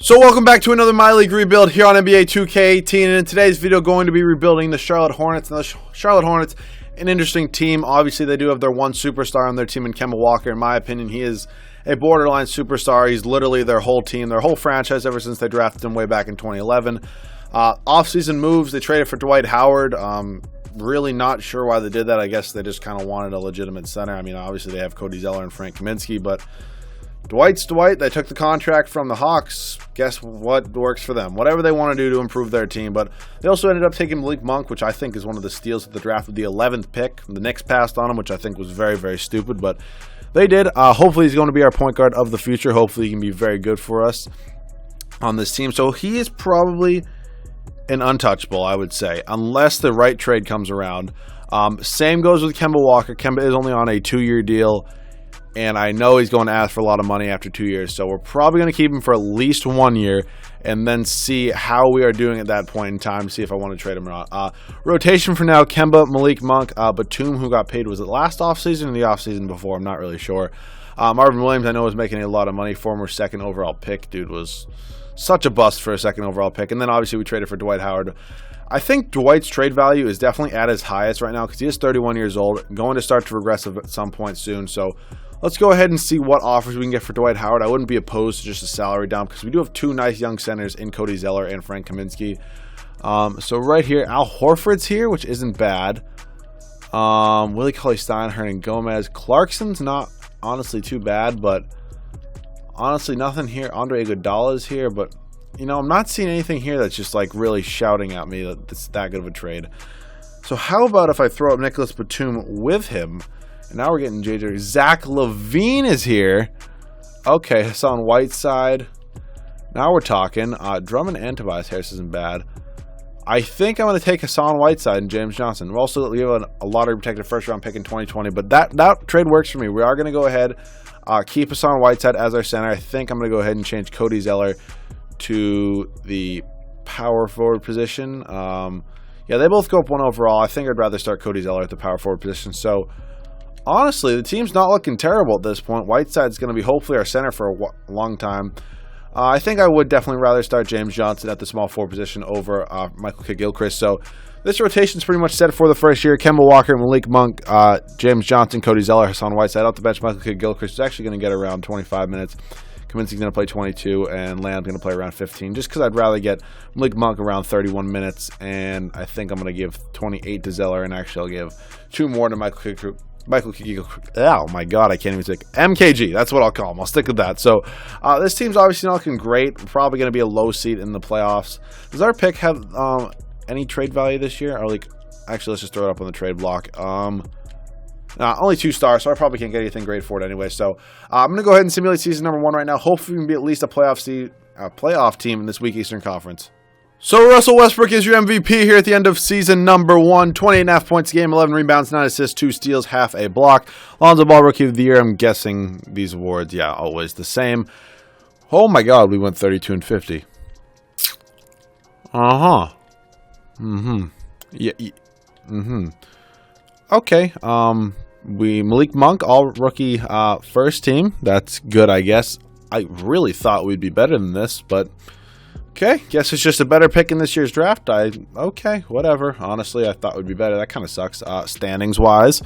So welcome back to another My League rebuild here on NBA 2K18, and in today's video going to be rebuilding the Charlotte Hornets. Now the Charlotte Hornets, an interesting team. Obviously they do have their one superstar on their team in Kemba Walker. In my opinion, he is a borderline superstar. He's literally their whole team, their whole franchise ever since they drafted him way back in 2011. Off-season moves, they traded for Dwight Howard. Really not sure why they did that. I guess they just kind of wanted a legitimate center. I mean, obviously they have Cody Zeller and Frank Kaminsky, but Dwight's Dwight. They took the contract from the Hawks. Guess what works for them? Whatever they want to do to improve their team. But they also ended up taking Malik Monk, which I think is one of the steals of the draft with the 11th pick. The Knicks passed on him, which I think was very, very stupid. But they did. Hopefully he's going to be our point guard of the future. Hopefully he can be very good for us on this team. So he is probably an untouchable, I would say, unless the right trade comes around. Same goes with Kemba Walker. Kemba is only on a 2-year deal. And I know he's going to ask for a lot of money after 2 years. So we're probably going to keep him for at least 1 year and then see how we are doing at that point in time, see if I want to trade him or not. Rotation for now, Kemba, Malik Monk, Batum, who got paid, was it last offseason or the offseason before? I'm not really sure. Marvin Williams, I know, was making a lot of money. Former second overall pick. Dude was such a bust for a second overall pick. And then obviously we traded for Dwight Howard. I think Dwight's trade value is definitely at his highest right now because he is 31 years old, going to start to regress at some point soon. So let's go ahead and see what offers we can get for Dwight Howard. I wouldn't be opposed to just a salary dump because we do have two nice young centers in Cody Zeller and Frank Kaminsky. So right here, Al Horford's here, which isn't bad. Willie Cauley-Stein, Hernan Gomez. Clarkson's not honestly too bad, but honestly nothing here. Andre Iguodala's here, but you know, I'm not seeing anything here that's just like really shouting at me that it's that good of a trade. So how about if I throw up Nicholas Batum with him? And now we're getting JJ. Zach LaVine is here. Okay, Hassan Whiteside. Now we're talking. Drummond and Tobias Harris isn't bad. I think I'm going to take Hassan Whiteside and James Johnson. We're also we have a lottery protected first round pick in 2020, but that trade works for me. We are going to go ahead, keep Hassan Whiteside as our center. I think I'm going to go ahead and change Cody Zeller to the power forward position. Yeah, they both go up 1 overall. I think I'd rather start Cody Zeller at the power forward position. So honestly, the team's not looking terrible at this point. Whiteside's going to be hopefully our center for a long time. I think I would definitely rather start James Johnson at the small forward position over Michael Kidd-Gilchrist. So this rotation is pretty much set for the first year. Kemba Walker, Malik Monk, James Johnson, Cody Zeller, Hassan Whiteside. Off the bench, Michael Kidd-Gilchrist is actually going to get around 25 minutes. Kaminsky's going to play 22, and Lamb's going to play around 15, just because I'd rather get Malik Monk around 31 minutes, and I think I'm going to give 28 to Zeller, and actually I'll give 2 more to Michael Kidd. Oh my god, I can't even say MKG. That's what I'll call him. I'll stick with that. So this team's obviously not looking great. We're probably going to be a low seed in the playoffs. Does our pick have any trade value this year? Or like, actually, let's just throw it up on the trade block. Only 2 stars, so I probably can't get anything great for it anyway. So I'm going to go ahead and simulate season number 1 right now. Hopefully we can be at least a playoff team in this week Eastern Conference. So Russell Westbrook is your MVP here at the end of season number 1. 28.5 points a game, 11 rebounds, 9 assists, 2 steals, half a block. Lonzo Ball Rookie of the Year. I'm guessing these awards, yeah, always the same. Oh my god, we went 32 and 50. Okay. Malik Monk, all rookie first team. That's good, I guess. I really thought we'd be better than this, but okay. Guess it's just a better pick in this year's draft. Okay, whatever. Honestly, I thought we'd be better. That kind of sucks. Standings wise,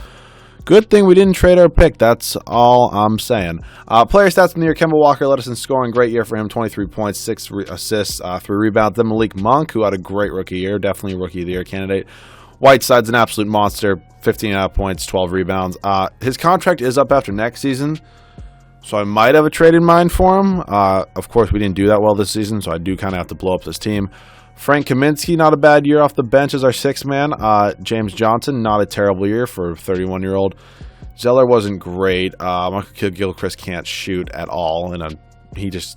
good thing we didn't trade our pick. That's all I'm saying. Player stats in the year: Kemba Walker led us in scoring. Great year for him. 23 points, 6 assists, 3 rebounds. Then Malik Monk, who had a great rookie year, definitely rookie of the year candidate. Whiteside's an absolute monster, 15.5 points, 12 rebounds. His contract is up after next season, so I might have a trade in mind for him. Of course, we didn't do that well this season, so I do kind of have to blow up this team. Frank Kaminsky, not a bad year off the bench as our 6th man. James Johnson, not a terrible year for a 31-year-old. Zeller wasn't great. Michael Kidd-Gilchrist can't shoot at all, and he's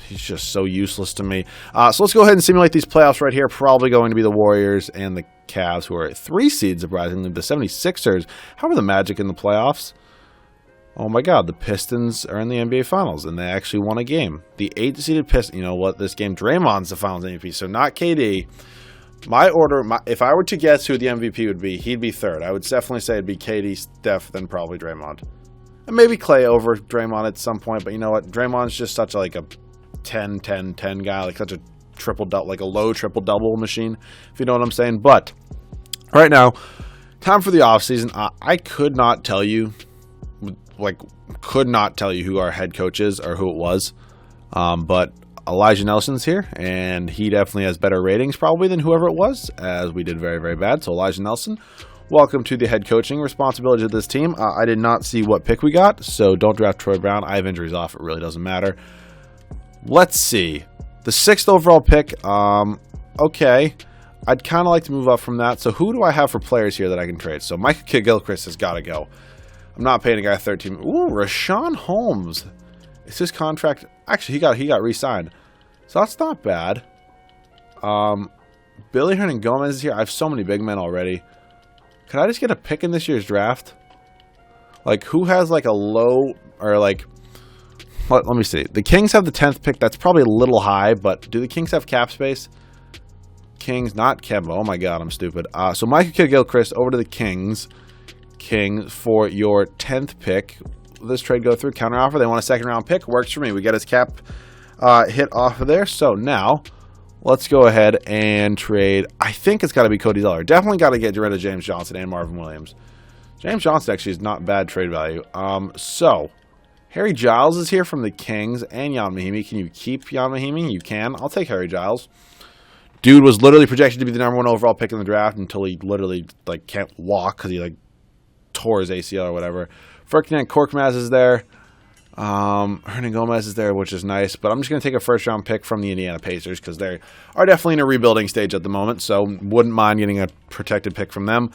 just so useless to me. So let's go ahead and simulate these playoffs right here. Probably going to be the Warriors and the Cavs, who are 3 seeds, surprisingly. The 76ers. How are the Magic in the playoffs? Oh my god, the Pistons are in the NBA Finals, and they actually won a game. The 8-seeded Pistons. You know what? This game, Draymond's the Finals MVP, so not KD. My order, if I were to guess who the MVP would be, he'd be 3rd. I would definitely say it'd be KD, Steph, then probably Draymond. And maybe Clay over Draymond at some point, but you know what? Draymond's just such a 10, 10, 10 guy, like such a triple-double, like a low triple-double machine, if you know what I'm saying. But right now, time for the offseason. I could not tell you, who our head coach is or who it was. But Elijah Nelson's here, and he definitely has better ratings probably than whoever it was, as we did very, very bad. So Elijah Nelson, welcome to the head coaching responsibility of this team. I did not see what pick we got, so don't draft Troy Brown. I have injuries off. It really doesn't matter. Let's see. The 6th overall pick, okay. I'd kind of like to move up from that. So who do I have for players here that I can trade? So Micah Kidd-Gilchrist has got to go. I'm not paying a guy 13. Ooh, Rashawn Holmes. Is his contract... Actually, he got re-signed. So that's not bad. Billy Hernangomez is here. I have so many big men already. Could I just get a pick in this year's draft? Like, who has, like, a low... Or, like... Let me see. The Kings have the 10th pick. That's probably a little high, but do the Kings have cap space? Kings, not Kemba. Oh, my God, I'm stupid. So Micah Kidd-Gilchrist over to the Kings. Kings for your 10th pick. Will this trade go through? Counteroffer. They want a second-round pick. Works for me. We get his cap hit off of there. So now, let's go ahead and trade. I think it's got to be Cody Zeller. Definitely got to get rid of James Johnson and Marvin Williams. James Johnson actually is not bad trade value. So, Harry Giles is here from the Kings and Jan Mahimi. Can you keep Jan Mahimi? You can. I'll take Harry Giles. Dude was literally projected to be the number 1 overall pick in the draft until he literally like can't walk because he like tore his ACL or whatever. Ferdinand Korkmaz is there. Hernangomez is there, which is nice. But I'm just going to take a first-round pick from the Indiana Pacers because they are definitely in a rebuilding stage at the moment. So wouldn't mind getting a protected pick from them.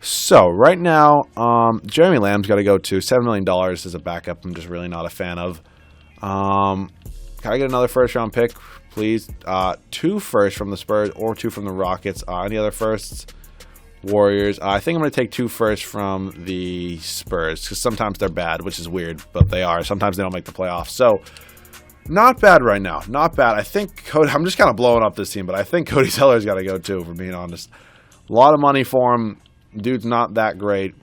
So right now, Jeremy Lamb's got to go to $7 million as a backup. I'm just really not a fan of. Can I get another first-round pick, please? 2 firsts from the Spurs or 2 from the Rockets. Any other firsts? Warriors. I think I'm going to take 2 firsts from the Spurs because sometimes they're bad, which is weird, but they are. Sometimes they don't make the playoffs. So not bad right now. Not bad. I think Cody. I'm just kind of blowing up this team, but I think Cody Zeller's got to go too, for being honest. A lot of money for him. Dude's not that great.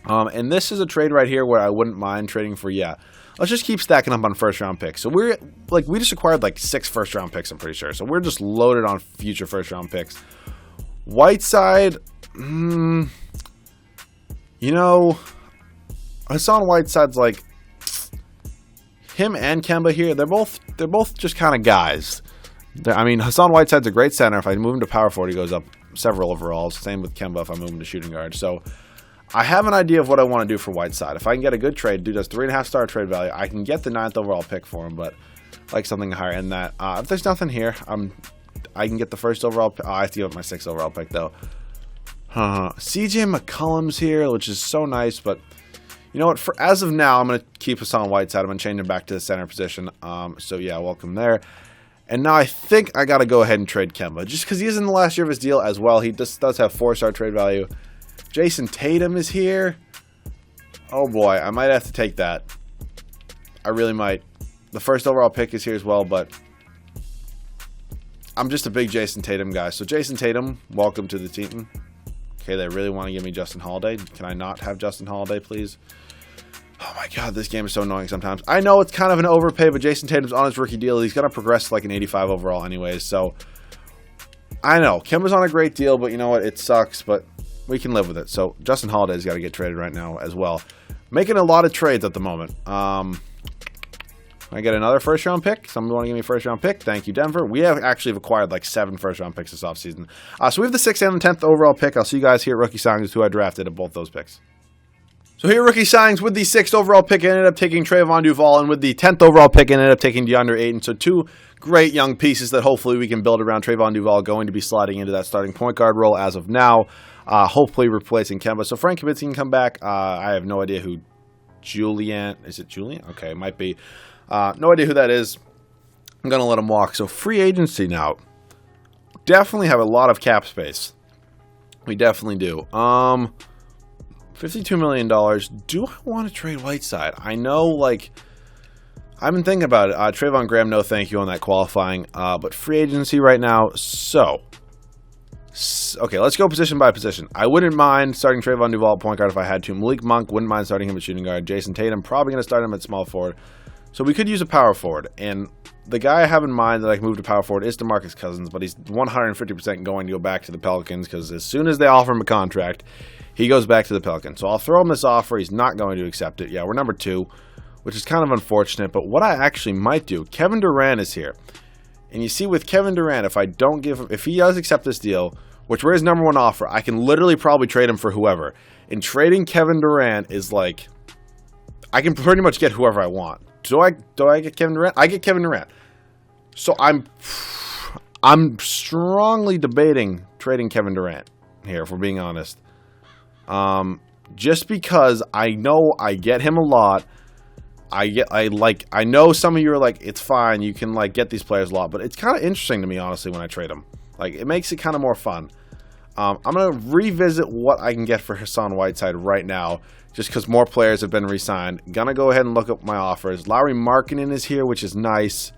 And this is a trade right here where I wouldn't mind trading for, let's just keep stacking up on first-round picks. So we just acquired like 6 first-round picks, I'm pretty sure. So we're just loaded on future first-round picks. Whiteside, Hassan Whiteside's like, him and Kemba here, they're both just kind of guys. Hassan Whiteside's a great center. If I move him to power forward, he goes up several overalls. Same with Kemba if I move him to shooting guard. So I have an idea of what I want to do for Whiteside. If I can get a good trade, dude does 3.5-star trade value. I can get the 9th overall pick for him, but like something higher than that. If there's nothing here, I can get the 1st overall pick. I have to give up my 6th overall pick though. CJ McCollum's here, which is so nice, but you know what? For as of now, I'm going to keep Hassan Whiteside. I'm going to change him back to the center position. Welcome there. And now I think I got to go ahead and trade Kemba. Just because he is in the last year of his deal as well. He does have 4-star trade value. Jason Tatum is here. Oh boy, I might have to take that. I really might. The 1st overall pick is here as well, but I'm just a big Jason Tatum guy. So Jason Tatum, welcome to the team. Okay, they really want to give me Justin Holiday. Can I not have Justin Holiday, please? Oh my God, this game is so annoying sometimes. I know it's kind of an overpay, but Jason Tatum's on his rookie deal. He's going to progress to like an 85 overall anyways. So I know Kemba's on a great deal, but you know what? It sucks, but we can live with it. So Justin Holiday's got to get traded right now as well. Making a lot of trades at the moment. I get another 1st-round pick. Somebody want to give me a 1st-round pick? Thank you, Denver. We have actually acquired like 7 1st-round picks this offseason. So we have the 6th and the 10th overall pick. I'll see you guys here at Rookie Signings, who I drafted at both those picks. So here, Rookie Signings, with the 6th overall pick, I ended up taking Trayvon Duval, and with the 10th overall pick, I ended up taking DeAndre Ayton. So 2 great young pieces that hopefully we can build around Trayvon Duval, going to be sliding into that starting point guard role as of now, hopefully replacing Kemba. So Frank Kaminsky can come back. I have no idea who Julian, is it Julian? Okay, it might be. No idea who that is. I'm going to let him walk. So free agency now. Definitely have a lot of cap space. We definitely do. $52 million. Do I want to trade Whiteside? I know, like, I've been thinking about it. Trayvon Graham, no thank you on that qualifying. But free agency right now. So, okay, let's go position by position. I wouldn't mind starting Trayvon Duval at point guard if I had to. Malik Monk, wouldn't mind starting him at shooting guard. Jason Tatum, probably going to start him at small forward. So we could use a power forward, and the guy I have in mind that I can move to power forward is DeMarcus Cousins, but he's 150% going to go back to the Pelicans because as soon as they offer him a contract, he goes back to the Pelicans. So I'll throw him this offer. He's not going to accept it. Yeah, we're number 2, which is kind of unfortunate, but what I actually might do, Kevin Durant is here. And you see with Kevin Durant, if he does accept this deal, which were his number 1 offer, I can literally probably trade him for whoever. And trading Kevin Durant is like, I can pretty much get whoever I want. Do I get Kevin Durant? I get Kevin Durant. So I'm strongly debating trading Kevin Durant here, if we're being honest. Just because I know I get him a lot. I know some of you are like, it's fine, you can like get these players a lot, but it's kind of interesting to me, honestly, when I trade them. Like, it makes it kind of more fun. I'm going to revisit what I can get for Hassan Whiteside right now, just because more players have been re-signed. Gonna go ahead and look up my offers. Lauri Markkanen is here, which is nice.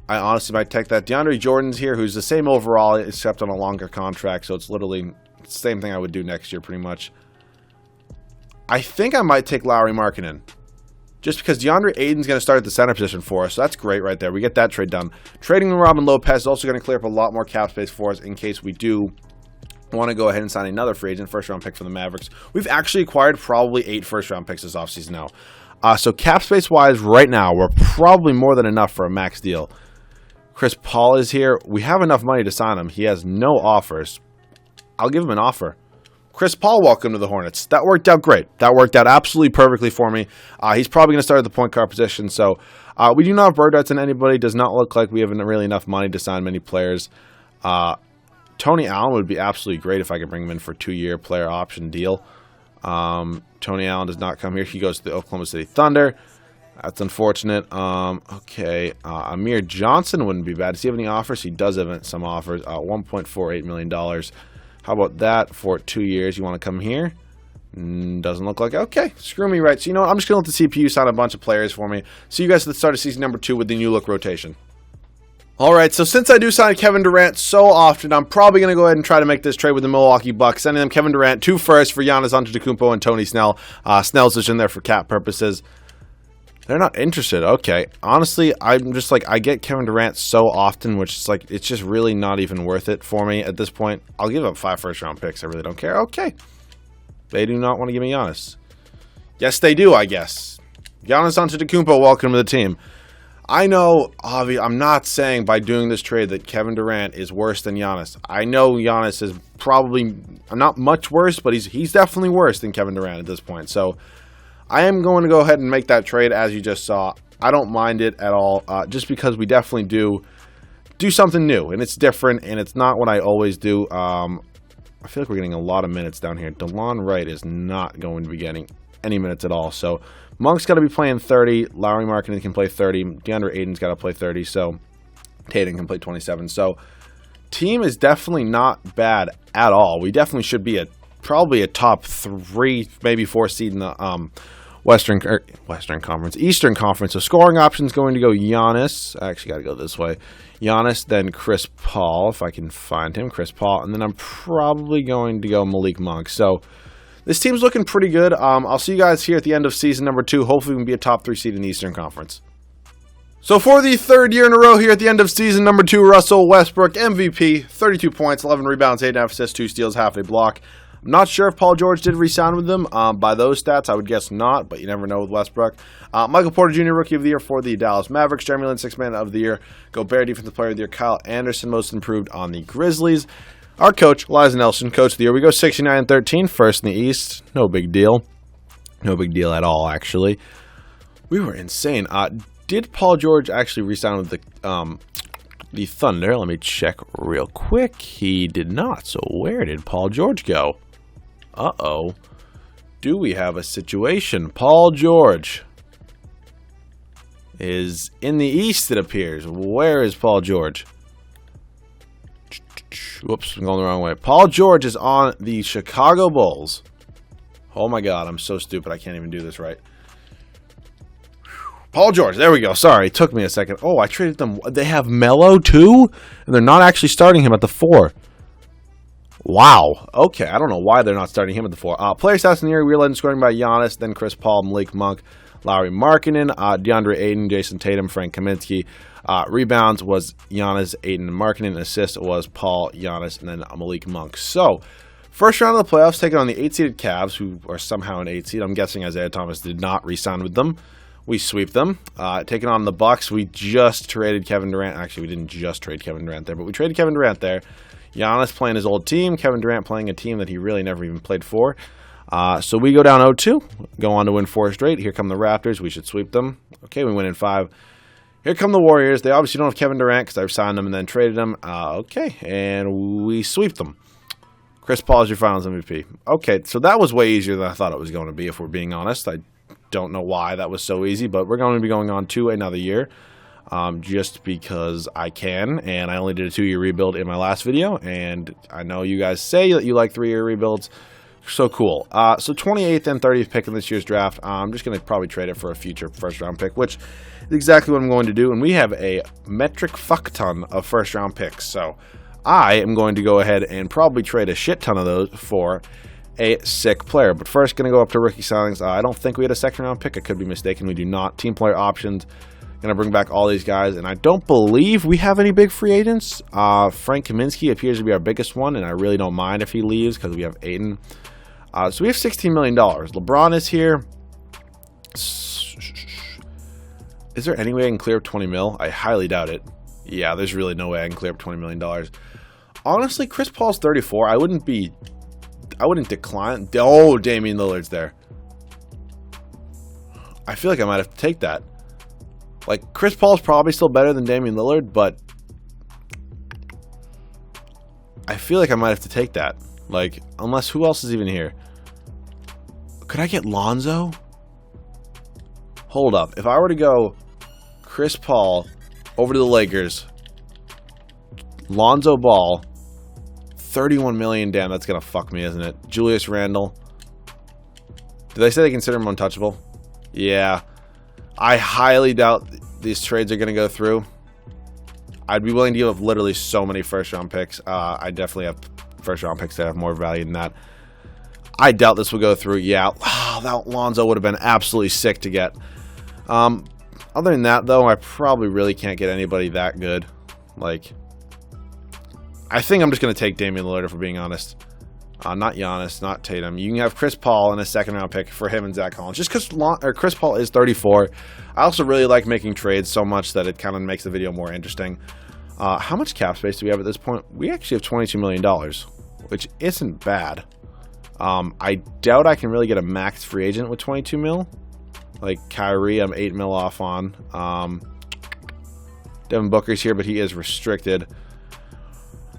I honestly might take that. DeAndre Jordan's here, who's the same overall, except on a longer contract, so it's literally the same thing I would do next year, pretty much. I think I might take Lauri Markkanen, just because DeAndre Ayton's going to start at the center position for us, so that's great right there. We get that trade done. Trading Robin Lopez is also going to clear up a lot more cap space for us in case we do want to go ahead and sign another free agent, first-round pick for the Mavericks. We've actually acquired probably 8 first-round picks this offseason now. So cap space-wise, right now, we're probably more than enough for a max deal. Chris Paul is here. We have enough money to sign him. He has no offers. I'll give him an offer. Chris Paul, welcome to the Hornets. That worked out great. That worked out absolutely perfectly for me. He's probably going to start at the point guard position. So we do not have bird rights on anybody. Does not look like we have really enough money to sign many players. Tony Allen would be absolutely great if I could bring him in for a 2-year player option deal. Tony Allen does not come here. He goes to the Oklahoma City Thunder. That's unfortunate. Okay. Amir Johnson wouldn't be bad. Does he have any offers? He does have some offers. $1.48 million. How about that for 2 years? You want to come here? Doesn't look like it. Okay, screw me right. So you know what? I'm just going to let the CPU sign a bunch of players for me. See you guys at the start of season number 2 with the new look rotation. Alright, so since I do sign Kevin Durant so often, I'm probably going to go ahead and try to make this trade with the Milwaukee Bucks, sending them Kevin Durant 2 firsts for Giannis Antetokounmpo and Tony Snell. Snell's just in there for cap purposes. They're not interested. Okay. Honestly, I'm just like, I get Kevin Durant so often, which is like, it's just really not even worth it for me at this point. I'll give up 5 first-round picks. I really don't care. Okay. They do not want to give me Giannis. Yes, they do, I guess. Giannis Antetokounmpo, welcome to the team. I know, I'm not saying by doing this trade that Kevin Durant is worse than Giannis. I know Giannis is probably not much worse, but he's definitely worse than Kevin Durant at this point. So I am going to go ahead and make that trade, as you just saw. I don't mind it at all, just because we definitely do something new, and it's different, and it's not what I always do. I feel like we're getting a lot of minutes down here. DeLon Wright is not going to be getting any minutes at all. So Monk's got to be playing 30. Lauri Markkanen can play 30. DeAndre Ayton's got to play 30. So Tatum can play 27. So team is definitely not bad at all. We definitely should be probably a top 3, maybe 4 seed in the Eastern Conference. So scoring options going to go Giannis. I actually got to go this way. Giannis, then Chris Paul, if I can find him. Chris Paul. And then I'm probably going to go Malik Monk. So this team's looking pretty good. I'll see you guys here at the end of season number 2. Hopefully we can be a top 3 seed in the Eastern Conference. So for the 3rd year in a row here at the end of season number 2, Russell Westbrook, MVP, 32 points, 11 rebounds, 8.5 assists, 2 steals, half a block. I'm not sure if Paul George did re-sign with them. By those stats, I would guess not, but you never know with Westbrook. Michael Porter Jr., Rookie of the Year for the Dallas Mavericks. Jeremy Lin, 6th Man of the Year. Gobert, Defensive Player of the Year. Kyle Anderson, Most Improved on the Grizzlies. Our coach, Liza Nelson, Coach of the Year. We go 69-13, first in the East. No big deal. No big deal at all, actually. We were insane. Did Paul George actually re-sign with the Thunder? Let me check real quick. He did not. So where did Paul George go? Uh-oh. Do we have a situation? Paul George is in the East, it appears. Where is Paul George? Whoops, I'm going the wrong way. Paul George is on the Chicago Bulls. Oh my God, I'm so stupid. I can't even do this right. Paul George, there we go. Sorry, it took me a second. Oh, I traded them. They have Melo too? And they're not actually starting him at the 4. Wow. Okay, I don't know why they're not starting him at the 4. Player stats in the year, real legend scoring by Giannis, then Chris Paul, Malik Monk. Lauri Markkanen, DeAndre Ayton, Jason Tatum, Frank Kaminsky. Rebounds was Giannis, Ayton, and Markkanen. Assists was Paul, Giannis, and then Malik Monk. So, first round of the playoffs, taking on the 8-seeded Cavs, who are somehow an 8-seed. I'm guessing Isaiah Thomas did not re-sign with them. We sweep them. Taking on the Bucks, we just traded Kevin Durant. Actually, we didn't just trade Kevin Durant there, but we traded Kevin Durant there. Giannis playing his old team, Kevin Durant playing a team that he really never even played for. So we go down 0-2, go on to win 4 straight. Here come the Raptors. We should sweep them. Okay, we win in 5. Here come the Warriors. They obviously don't have Kevin Durant because I've signed them and then traded them. Okay, and we sweep them. Chris Paul is your Finals MVP. Okay, so that was way easier than I thought it was going to be, if we're being honest. I don't know why that was so easy, but we're going to be going on to another year. Just because I can, and I only did a 2-year rebuild in my last video, and I know you guys say that you like 3-year rebuilds, so cool. So 28th and 30th pick in this year's draft, I'm just going to probably trade it for a future first-round pick, which is exactly what I'm going to do, and we have a metric fuck ton of first-round picks, so I am going to go ahead and probably trade a shit ton of those for a sick player. But first, going to go up to rookie signings. I don't think we had a second-round pick. I could be mistaken. We do not. Team player options. Going to bring back all these guys, and I don't believe we have any big free agents. Frank Kaminsky appears to be our biggest one, and I really don't mind if he leaves because we have Ayton. So we have $16 million. LeBron is here. Is there any way I can clear up 20 mil? I highly doubt it. Yeah, there's really no way I can clear up $20 million. Honestly, Chris Paul's 34. I wouldn't decline. Oh, Damian Lillard's there. I feel like I might have to take that. Like, Chris Paul's probably still better than Damian Lillard, but I feel like I might have to take that. Like, unless, who else is even here? Could I get Lonzo? Hold up. If I were to go Chris Paul over to the Lakers, Lonzo Ball, 31 million. Damn, that's going to fuck me, isn't it? Julius Randle. Do they say they consider him untouchable? Yeah. I highly doubt these trades are going to go through. I'd be willing to give up literally so many first-round picks. I definitely have first-round picks that have more value than that. I doubt this will go through. Yeah, that Lonzo would have been absolutely sick to get. Other than that, though, I probably really can't get anybody that good. Like, I think I'm just going to take Damian Lillard, if we're being honest. Not Giannis, not Tatum. You can have Chris Paul and a second-round pick for him and Zach Collins. Just because Chris Paul is 34. I also really like making trades so much that it kind of makes the video more interesting. How much cap space do we have at this point? We actually have $22 million, which isn't bad. I doubt I can really get a max free agent with 22 mil. Like Kyrie, I'm 8 mil off on. Devin Booker's here, but he is restricted.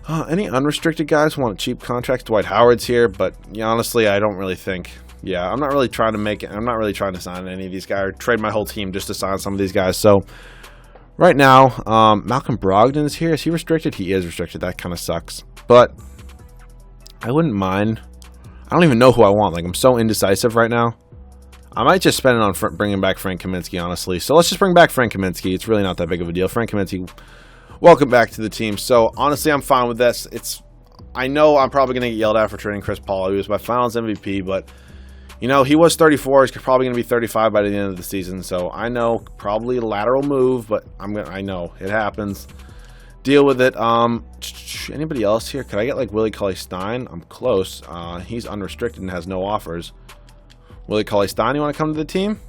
Any unrestricted guys want cheap contracts? Dwight Howard's here, but honestly, I don't really think. Yeah, I'm not really trying to make it. I'm not really trying to sign any of these guys or trade my whole team just to sign some of these guys. So right now, Malcolm Brogdon is here. Is he restricted? He is restricted. That kind of sucks. But I wouldn't mind. I don't even know who I want. Like, I'm so indecisive right now. I might just spend it on bringing back Frank Kaminsky, honestly. So let's just bring back Frank Kaminsky. It's really not that big of a deal. Frank Kaminsky, welcome back to the team. So honestly, I'm fine with this. I know I'm probably going to get yelled at for trading Chris Paul. He was my Finals MVP, but he was 34. He's probably going to be 35 by the end of the season. So I know, probably a lateral move, but I know it happens. Deal with it. Anybody else here? Could I get like Willie Cauley-Stein? I'm close. He's unrestricted and has no offers. Willie Cauley-Stein, you want to come to the team?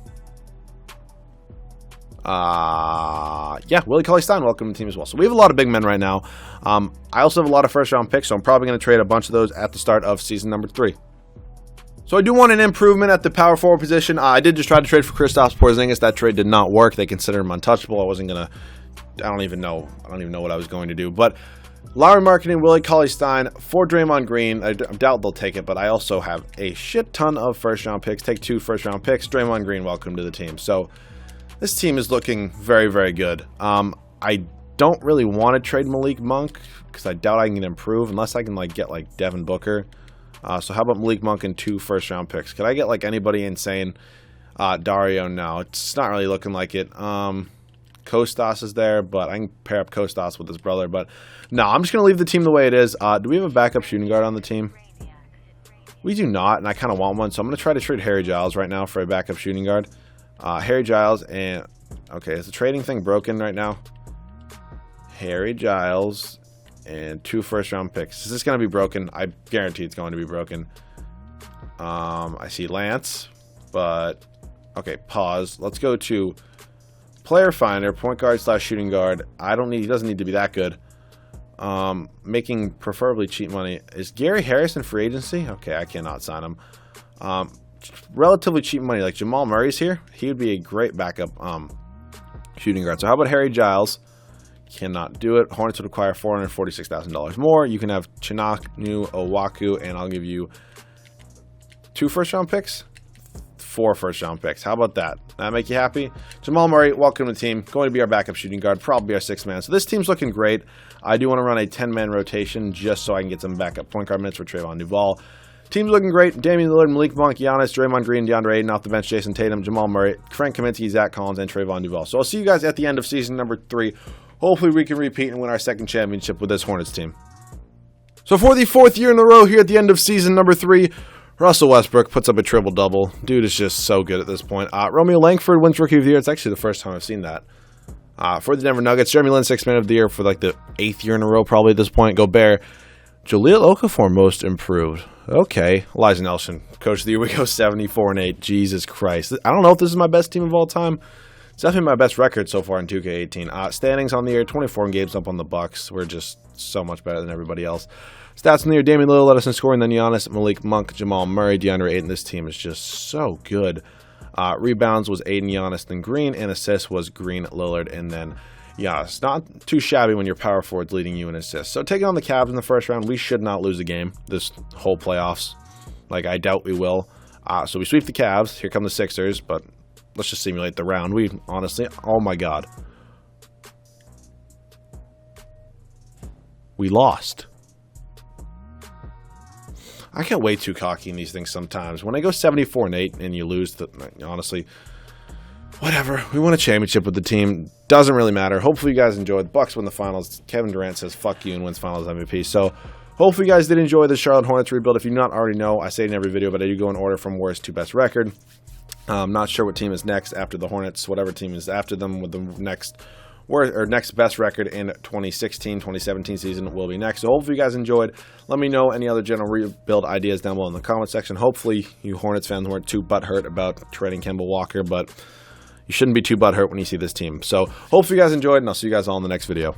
Yeah, Willie Cauley-Stein, welcome to the team as well. So we have a lot of big men right now. I also have a lot of first-round picks, so I'm probably going to trade a bunch of those at the start of season number 3. So I do want an improvement at the power forward position. I did just try to trade for Kristaps Porzingis. That trade did not work. They consider him untouchable. I don't even know what I was going to do. But Lauri Markkanen, Willie Cauley-Stein for Draymond Green. I doubt they'll take it, but I also have a shit ton of first-round picks. Take 2 first-round picks. Draymond Green, welcome to the team. So this team is looking very, very good. I don't really want to trade Malik Monk because I doubt I can improve unless I can get Devin Booker. So how about Malik Monk and 2 first-round picks? Could I get anybody insane? Dario, no. It's not really looking like it. Kostas is there, but I can pair up Kostas with his brother. But no, I'm just going to leave the team the way it is. Do we have a backup shooting guard on the team? We do not, and I kind of want one. So I'm going to try to trade Harry Giles right now for a backup shooting guard. Harry Giles and okay, is the trading thing broken right now? Harry Giles and 2 first-round picks. Is this going to be broken? I guarantee it's going to be broken. I see Lance, but okay, pause. Let's go to player finder, point guard / shooting guard. He doesn't need to be that good. Making preferably cheap money. Is Gary Harrison free agency? Okay, I cannot sign him. Relatively cheap money, like Jamal Murray's here. He would be a great backup shooting guard. So how about Harry Giles? Cannot do it. Hornets would require $446,000 more. You can have Chinanu Owaku, and I'll give you 2 first-round picks, 4 first-round picks. How about that? That make you happy? Jamal Murray, welcome to the team. Going to be our backup shooting guard, probably our 6th man. So this team's looking great. I do want to run a 10-man rotation just so I can get some backup point guard minutes for Trayvon Duval. Team's looking great. Damian Lillard, Malik Monk, Giannis, Draymond Green, DeAndre Ayton off the bench, Jason Tatum, Jamal Murray, Frank Kaminsky, Zach Collins, and Trayvon Duval. So I'll see you guys at the end of season number 3. Hopefully we can repeat and win our 2nd championship with this Hornets team. So for the 4th year in a row here at the end of season number 3, Russell Westbrook puts up a triple-double. Dude is just so good at this point. Romeo Langford wins Rookie of the Year. It's actually the first time I've seen that. For the Denver Nuggets, Jeremy Lin, 6th Man of the Year for like the 8th year in a row probably at this point. Gobert. Jahlil Okafor, Most Improved. Okay. Elijah Nelson, Coach of the Year. We go 74-8. Jesus Christ. I don't know if this is my best team of all time. It's definitely my best record so far in 2K18. Standings on the year, 24 games up on the Bucks. We're just so much better than everybody else. Stats in the year, Damian Lillard led us in scoring, then Giannis, Malik Monk, Jamal Murray, DeAndre Ayton. This team is just so good. Rebounds was Ayton, Giannis, then Green, and assists was Green, Lillard, and then Giannis. Not too shabby when your power forward's leading you in assists. So taking on the Cavs in the first round, we should not lose a game this whole playoffs. Like, I doubt we will. So we sweep the Cavs. Here come the Sixers, but let's just simulate the round. We honestly, oh my God. We lost. I get way too cocky in these things sometimes. When I go 74-8 and you lose, honestly, whatever. We won a championship with the team. Doesn't really matter. Hopefully you guys enjoyed. The Bucks win the finals. Kevin Durant says fuck you and wins finals MVP. So hopefully you guys did enjoy the Charlotte Hornets rebuild. If you not already know, I say it in every video, but I do go in order from worst to best record. I'm not sure what team is next after the Hornets. Whatever team is after them with the next best record in 2016-2017 season will be next. So hopefully you guys enjoyed. Let me know any other general rebuild ideas down below in the comment section. Hopefully you Hornets fans weren't too butthurt about trading Kemba Walker, but you shouldn't be too butthurt when you see this team. So hopefully you guys enjoyed, and I'll see you guys all in the next video.